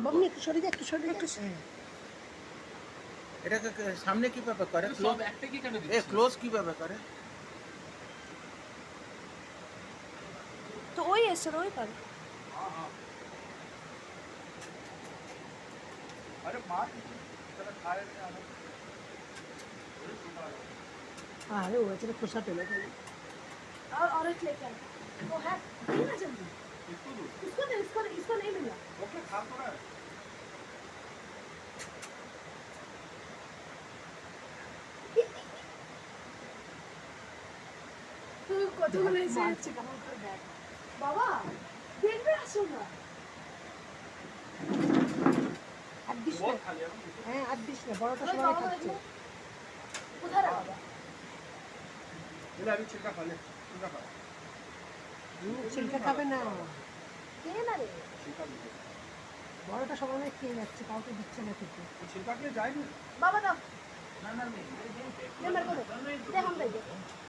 বাবনি একটু সরে যা, একটু সরে যা, একটু এটাকে সামনে কিভাবে করে? সব একটা কি কেন এ দিচ্ছিস? ক্লোজ কিভাবে করে? তো ওই এসছে না, ওই পারে। अरे मार तेरा खा रहे थे हम আরে ও বেচারা খোসা পেলো তাই। और एक लेके आना वो है नहीं ना जल्दी इसको दो इसको नहीं मिला ओके खा तो रहा है তুই কতগুলো এসে যাচ্ছে কেমন করে দেখ বাবা দেখবে আসো না আর দিস না बहुत खा लिया ना হ্যাঁ আর দিস না বড়টা সবাই খাচ্ছে কোথায় রাখবা ले अभी छिलका खा ले छिलका खा ছিলকা খাবে না কে না রে छिलका दे বড়টা সবাই খেয়ে যাচ্ছে কাউকে দিচ্ছে না খেতে तो छिलका के लिए जाएगी বাবা দাও না না नहीं मेरे को दे हम दे